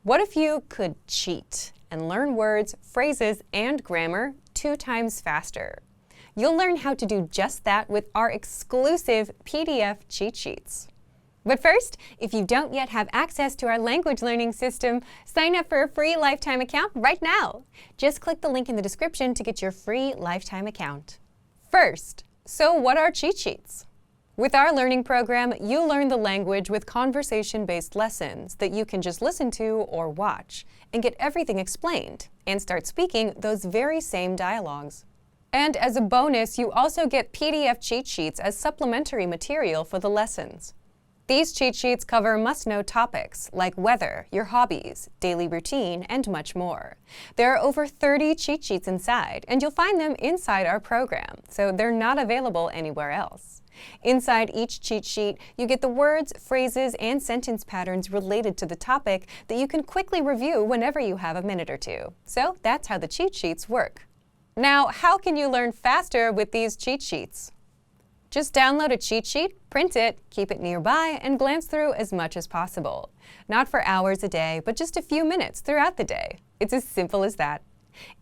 What if you could cheat and learn words, phrases, and grammar 2 times faster? You'll learn how to do just that with our exclusive PDF cheat sheets. But first, if you don't yet have access to our language learning system, sign up for a free lifetime account right now. Just click the link in the description to get your free lifetime account. First, so what are cheat sheets? With our learning program, you learn the language with conversation-based lessons that you can just listen to or watch and get everything explained and start speaking those very same dialogues. And as a bonus, you also get PDF cheat sheets as supplementary material for the lessons. These cheat sheets cover must-know topics like weather, your hobbies, daily routine, and much more. There are over 30 cheat sheets inside, and you'll find them inside our program, so they're not available anywhere else. Inside each cheat sheet, you get the words, phrases, and sentence patterns related to the topic that you can quickly review whenever you have a minute or two. So that's how the cheat sheets work. Now, how can you learn faster with these cheat sheets? Just download a cheat sheet, print it, keep it nearby, and glance through as much as possible. Not for hours a day, but just a few minutes throughout the day. It's as simple as that.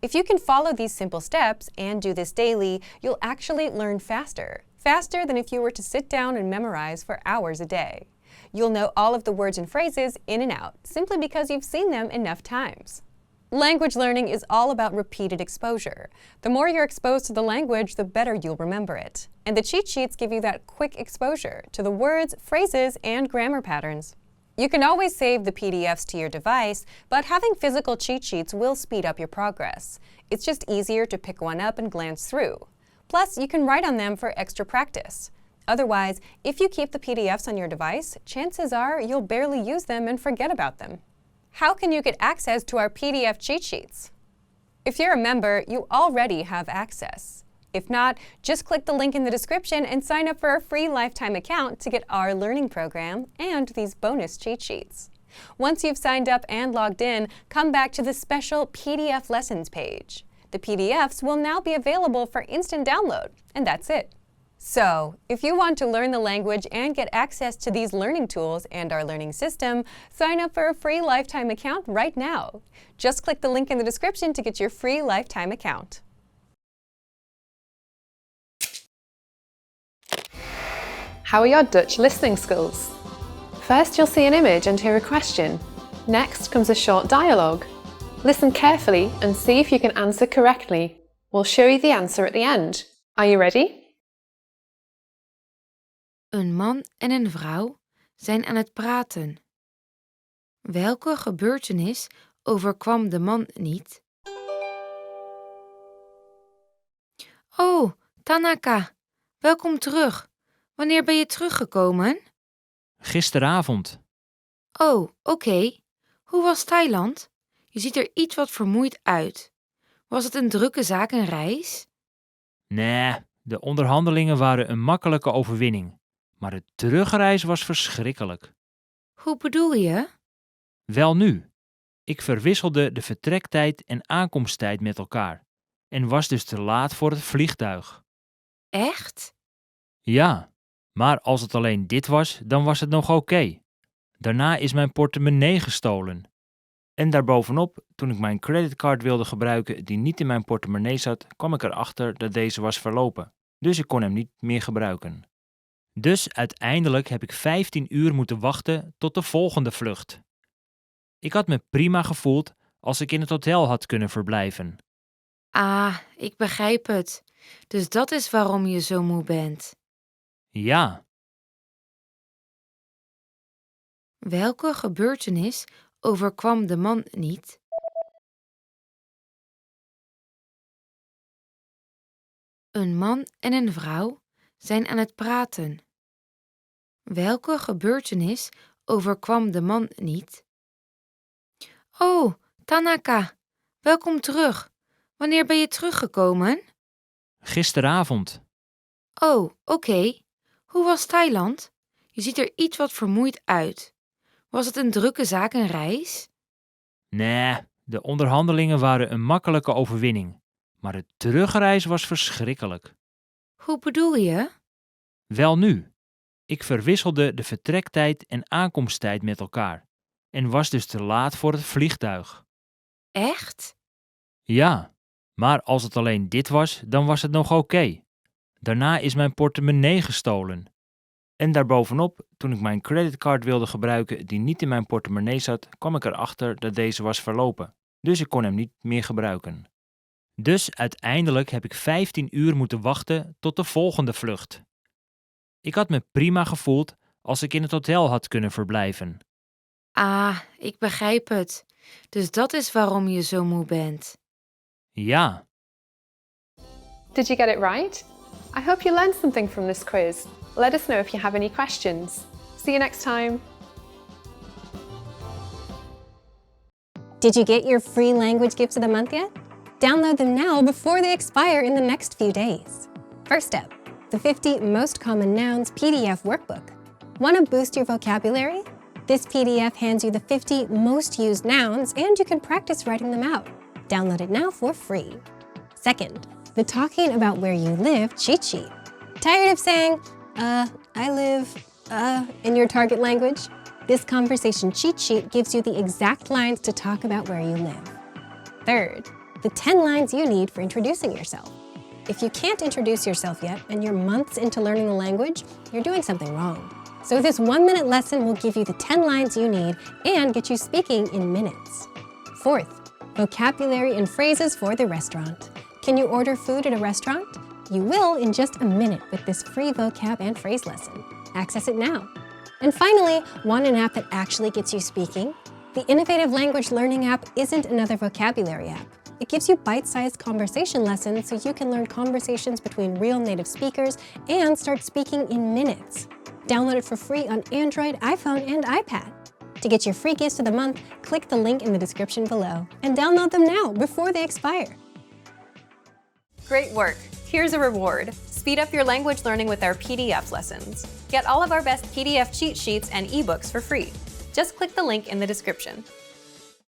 If you can follow these simple steps and do this daily, you'll actually learn faster. Faster than if you were to sit down and memorize for hours a day. You'll know all of the words and phrases in and out, simply because you've seen them enough times. Language learning is all about repeated exposure. The more you're exposed to the language, the better you'll remember it. And the cheat sheets give you that quick exposure to the words, phrases, and grammar patterns. You can always save the PDFs to your device, but having physical cheat sheets will speed up your progress. It's just easier to pick one up and glance through. Plus, you can write on them for extra practice. Otherwise, if you keep the PDFs on your device, chances are you'll barely use them and forget about them. How can you get access to our PDF cheat sheets? If you're a member, you already have access. If not, just click the link in the description and sign up for a free lifetime account to get our learning program and these bonus cheat sheets. Once you've signed up and logged in, come back to the special PDF lessons page. The PDFs will now be available for instant download, and that's it. So, if you want to learn the language and get access to these learning tools and our learning system, sign up for a free lifetime account right now. Just click the link in the description to get your free lifetime account. How are your Dutch listening skills? First, you'll see an image and hear a question. Next comes a short dialogue. Listen carefully and see if you can answer correctly. We'll show you the answer at the end. Are you ready? Een man en een vrouw zijn aan het praten. Welke gebeurtenis overkwam de man niet? Oh, Tanaka, welkom terug. Wanneer ben je teruggekomen? Gisteravond. Oh, oké. Hoe was Thailand? Je ziet er iets wat vermoeid uit. Was het een drukke zakenreis? Nee, de onderhandelingen waren een makkelijke overwinning. Maar de terugreis was verschrikkelijk. Hoe bedoel je? Welnu, ik verwisselde de vertrektijd en aankomsttijd met elkaar. En was dus te laat voor het vliegtuig. Echt? Ja, maar als het alleen dit was, dan was het nog oké. Daarna is mijn portemonnee gestolen. En daarbovenop, toen ik mijn creditcard wilde gebruiken die niet in mijn portemonnee zat, kwam ik erachter dat deze was verlopen. Dus ik kon hem niet meer gebruiken. Dus uiteindelijk heb ik 15 uur moeten wachten tot de volgende vlucht. Ik had me prima gevoeld als ik in het hotel had kunnen verblijven. Ah, ik begrijp het. Dus dat is waarom je zo moe bent. Ja, Welke gebeurtenis overkwam de man niet? Een man en een vrouw zijn aan het praten. Welke gebeurtenis overkwam de man niet? Oh, Tanaka, welkom terug. Wanneer ben je teruggekomen? gisteravond. Oh, oké. Hoe was Thailand? Je ziet er iets wat vermoeid uit. Was het een drukke zakenreis? Nee, de onderhandelingen waren een makkelijke overwinning. Maar de terugreis was verschrikkelijk. Hoe bedoel je? Welnu, ik verwisselde de vertrektijd en aankomsttijd met elkaar. en was dus te laat voor het vliegtuig. Echt? Ja, maar als het alleen dit was, dan was het nog oké. Daarna is mijn portemonnee gestolen. En daarbovenop, toen ik mijn creditcard wilde gebruiken die niet in mijn portemonnee zat, kwam ik erachter dat deze was verlopen. Dus ik kon hem niet meer gebruiken. Dus uiteindelijk heb ik 15 uur moeten wachten tot de volgende vlucht. Ik had me prima gevoeld als ik in het hotel had kunnen verblijven. Ah, ik begrijp het. Dus dat is waarom je zo moe bent. Ja, Did you get it right? I hope you learned something from this quiz. Let us know if you have any questions. See you next time. Did you get your free language gifts of the month yet? Download them now before they expire in the next few days. First up, the 50 Most Common Nouns PDF Workbook. Want to boost your vocabulary? This PDF hands you the 50 most used nouns and you can practice writing them out. Download it now for free. Second, the Talking About Where You Live cheat sheet. Tired of saying, I live, in your target language? This conversation cheat sheet gives you the exact lines to talk about where you live. Third, the 10 lines you need for introducing yourself. If you can't introduce yourself yet and you're months into learning the language, you're doing something wrong. So this 1-minute lesson will give you the 10 lines you need and get you speaking in minutes. Fourth, vocabulary and phrases for the restaurant. Can you order food at a restaurant? You will in just a minute with this free vocab and phrase lesson. Access it now. And finally, want an app that actually gets you speaking? The Innovative Language Learning app isn't another vocabulary app. It gives you bite-sized conversation lessons so you can learn conversations between real native speakers and start speaking in minutes. Download it for free on Android, iPhone, and iPad. To get your free gifts of the month, click the link in the description below and download them now before they expire. Great work! Here's a reward. Speed up your language learning with our PDF lessons. Get all of our best PDF cheat sheets and ebooks for free. Just click the link in the description.